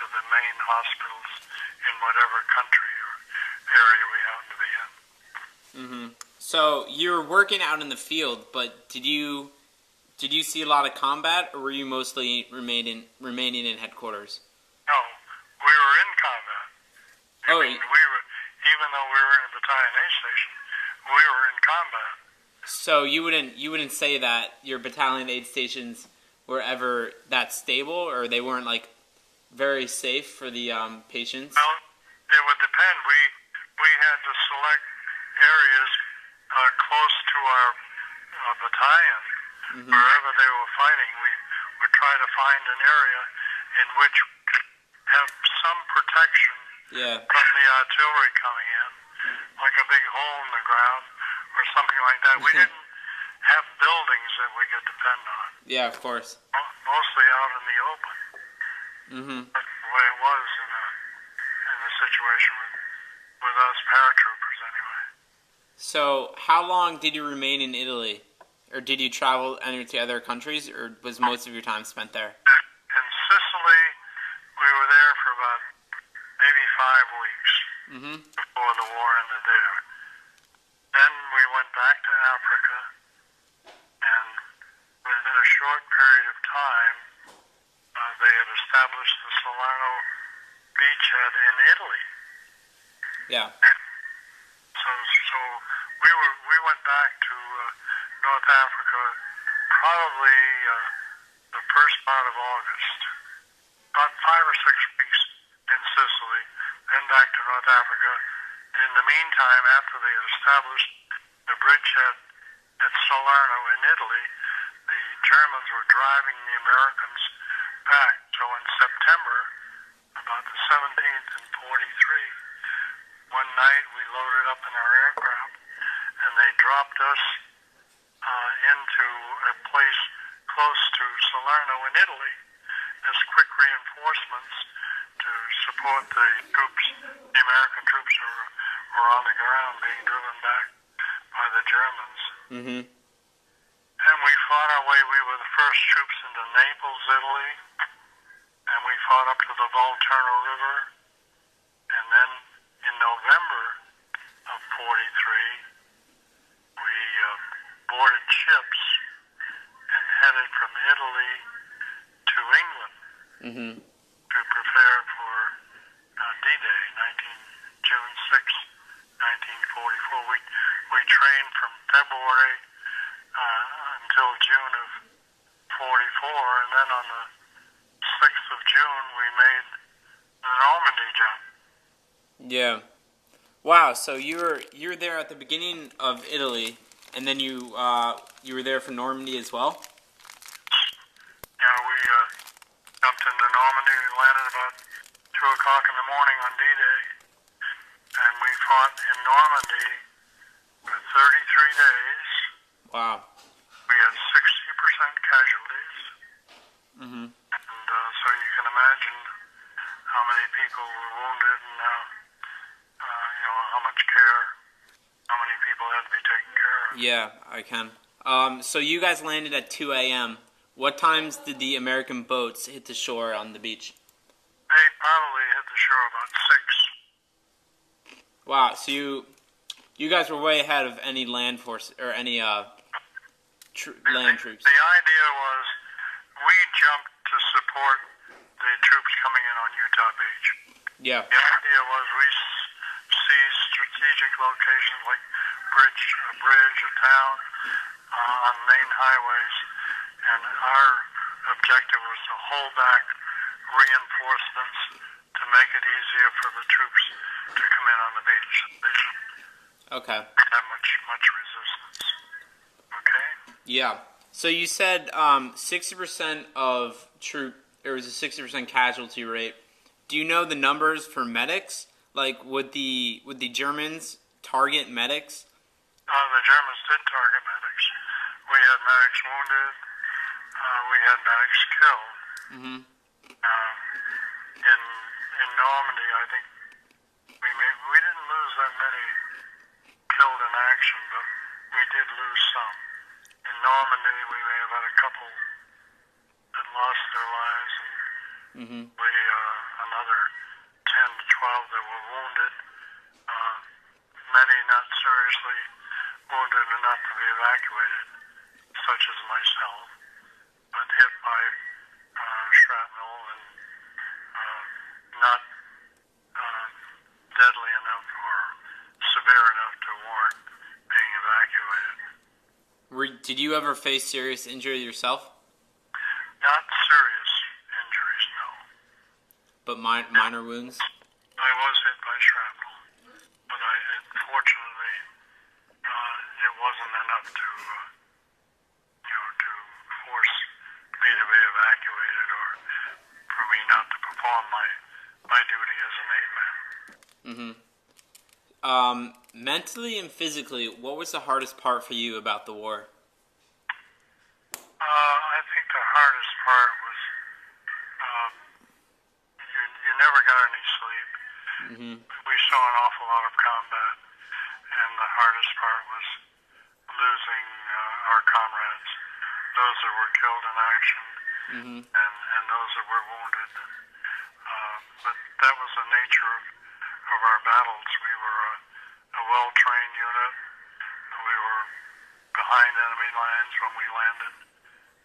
to the main hospitals in whatever country or area we happen to be in. So you were working out in the field, but did you see a lot of combat, or were you mostly remaining in headquarters? No, we were in combat. Oh, We were, even though we were in a battalion aid station, we were in combat. so you wouldn't say that your battalion aid stations were ever that stable, or they weren't like very safe for the patients? Well, it would depend. We had to select areas close to our battalion. Wherever they were fighting, we would try to find an area in which we could have some protection from the artillery coming in, like a big hole in the ground or something like that. We didn't have buildings that we could depend on. Yeah, of course. Mostly out in the open. That's the way it was in a situation with us paratroopers anyway. So how long did you remain in Italy? Or did you travel any to other countries, or was most of your time spent there? In Sicily, we were there for about maybe 5 weeks before the war ended there. Then we went back to Africa, and within a short period of time, they had established the Salerno beachhead in Italy. Yeah. So we went back to North Africa probably the first part of August. About 5 or 6 weeks in Sicily, then back to North Africa. In the meantime, after they had established the bridgehead at Salerno in Italy, the Germans were driving the Americans back. So in September, about the 17th in 43, one night we loaded up in our aircraft, and they dropped us into a place close to Salerno in Italy as quick reinforcements to support the troops, the American troops who were on the ground being driven back by the Germans. And we fought our way. We were the first troops into Naples, Italy, and we fought up to the Volturno River. And then in November of 43, we boarded ships and headed from Italy to England to prepare for D-Day, June 6, 1944. We trained from February until June of 44, and then on the 6th of June we made the Normandy jump. Yeah. Wow. So you were there at the beginning of Italy, and then you were there for Normandy as well? Yeah, we jumped into Normandy. We landed about 2 o'clock in the morning on D-Day, and we fought in Normandy for 33 days. Wow. We had 60% casualties, and so you can imagine how many people were wounded and how much care, how many people had to be taken care of. Yeah, I can. So you guys landed at 2 a.m. What times did the American boats hit the shore on the beach? They probably hit the shore about 6. Wow, so you guys were way ahead of any land force or any land troops. The idea was we jumped to support the troops coming in on Utah Beach. Yeah. The idea was we seized strategic locations like a bridge, a town, on main highways, and our objective was to hold back reinforcements to make it easier for the troops to come in on the beach. They didn't have much resistance. Okay? Yeah. So you said 60% of there was a 60% casualty rate. Do you know the numbers for medics? Like, would the Germans target medics? The Germans did target medics. We had medics wounded. We had medics killed. In Normandy, I think we didn't lose that many killed in action, but we did lose some. In Normandy, we may have had a couple that lost their lives, and another Did you ever face serious injury yourself? Not serious injuries, no. But minor wounds? I was hit by shrapnel, but fortunately, it wasn't enough to, to force me to be evacuated or for me not to perform my duty as an aid man. Mentally and physically, what was the hardest part for you about the war? I think the hardest part was you never got any sleep. We saw an awful lot of combat, and the hardest part was losing our comrades, those that were killed in action, and those that were wounded. But that was the nature of our battles. We were a well-trained unit. We were behind enemy lines when we landed,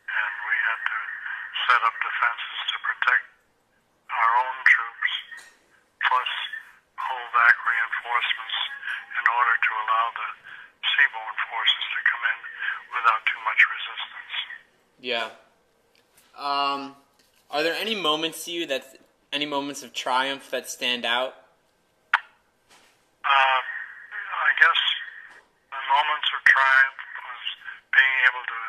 and we had to set up defenses to protect our own troops, plus hold back reinforcements in order to allow the seaborne forces to come in without too much resistance. Yeah. Are there any moments to you any moments of triumph that stand out? I guess the moments of triumph was being able to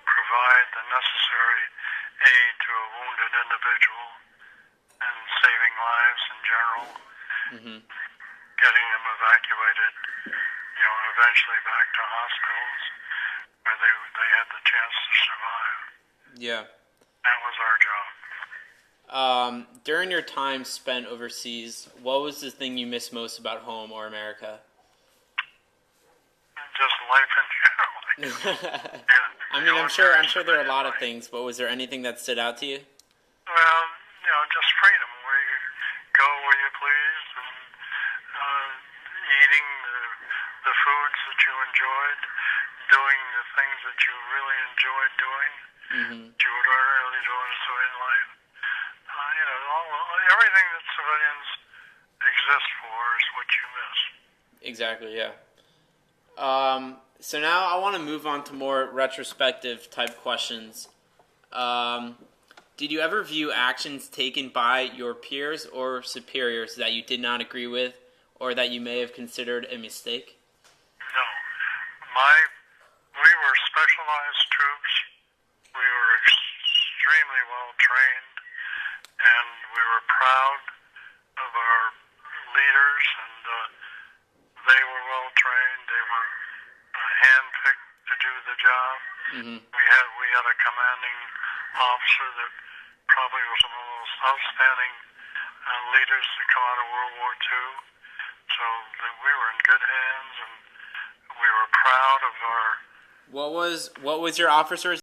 provide the necessary aid to a wounded individual and saving lives in general, getting them evacuated, eventually back to hospitals where they had the chance to survive. Yeah. That was our job. During your time spent overseas, what was the thing you missed most about home or America? Just life in general. I mean, I'm sure there are a lot of things, but was there anything that stood out to you? Well, just freedom, where you go where you please, and eating the foods that you enjoyed, doing the things that you really enjoyed doing, that you would ordinarily do in a civilian life. Everything that civilians exist for is what you miss. Exactly, yeah. So now I want to move on to more retrospective type questions. Did you ever view actions taken by your peers or superiors that you did not agree with, or that you may have considered a mistake? No. We were specialized troops. We were extremely well trained, and we were proud of our leaders, and they were well trained. They were handpicked to do the job. We had a commanding officer that probably was one of the most outstanding leaders to come out of World War II. So we were in good hands, and we were proud of our. What was your officer's